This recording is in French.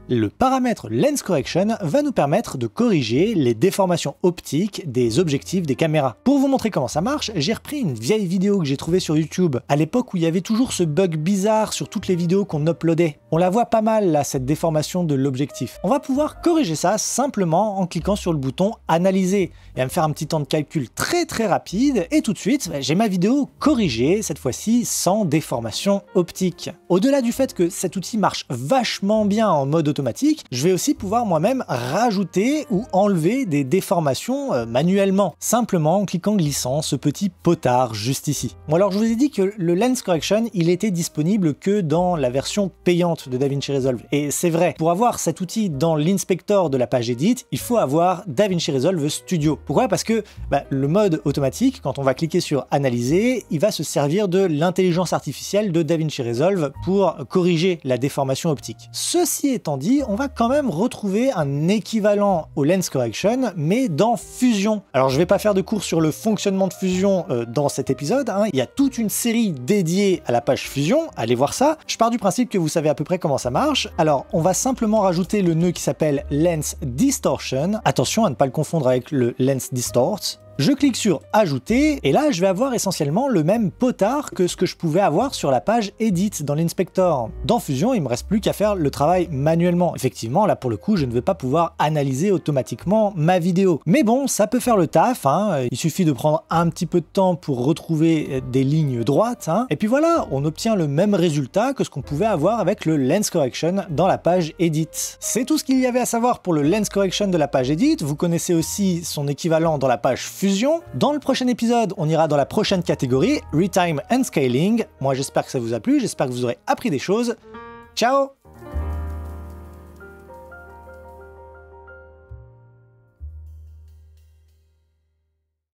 Le paramètre Lens Correction va nous permettre de corriger les déformations optiques des objectifs des caméras. Pour vous montrer comment ça marche, j'ai repris une vieille vidéo que j'ai trouvée sur YouTube, à l'époque où il y avait toujours ce bug bizarre sur toutes les vidéos qu'on uploadait. On la voit pas mal là, cette déformation de l'objectif. On va pouvoir corriger ça simplement en cliquant sur le bouton Analyser. Il va me faire un petit temps de calcul très rapide, et tout de suite, j'ai ma vidéo corrigée, cette fois-ci sans déformation optique. Au-delà du fait que cet outil marche vachement bien en mode automatique, je vais aussi pouvoir moi-même rajouter ou enlever des déformations manuellement, simplement en cliquant glissant ce petit potard juste ici. Bon, alors je vous ai dit que le Lens Correction, il était disponible que dans la version payante de DaVinci Resolve, et c'est vrai, pour avoir cet outil dans l'inspecteur de la page Edit, il faut avoir DaVinci Resolve Studio. Pourquoi? Parce que le mode automatique, quand on va cliquer sur Analyser, il va se servir de l'intelligence artificielle de DaVinci Resolve pour corriger la déformation optique. Ceci étant dit, on va quand même retrouver un équivalent au Lens Correction, mais dans Fusion. Alors je vais pas faire de cours sur le fonctionnement de Fusion dans cet épisode, hein. Il y a toute une série dédiée à la page Fusion, allez voir ça. Je pars du principe que vous savez à peu près comment ça marche. Alors on va simplement rajouter le nœud qui s'appelle Lens Distortion. Attention à ne pas le confondre avec le Lens Distort. Je clique sur Ajouter, et là je vais avoir essentiellement le même potard que ce que je pouvais avoir sur la page Edit dans l'inspecteur. Dans Fusion, il me reste plus qu'à faire le travail manuellement. Effectivement, là pour le coup, je ne vais pas pouvoir analyser automatiquement ma vidéo. Mais bon, ça peut faire le taf, hein. Il suffit de prendre un petit peu de temps pour retrouver des lignes droites, hein. Et puis voilà, on obtient le même résultat que ce qu'on pouvait avoir avec le Lens Correction dans la page Edit. C'est tout ce qu'il y avait à savoir pour le Lens Correction de la page Edit. Vous connaissez aussi son équivalent dans la page Fusion. Dans le prochain épisode, on ira dans la prochaine catégorie, Retime and Scaling. Moi, j'espère que ça vous a plu, j'espère que vous aurez appris des choses. Ciao!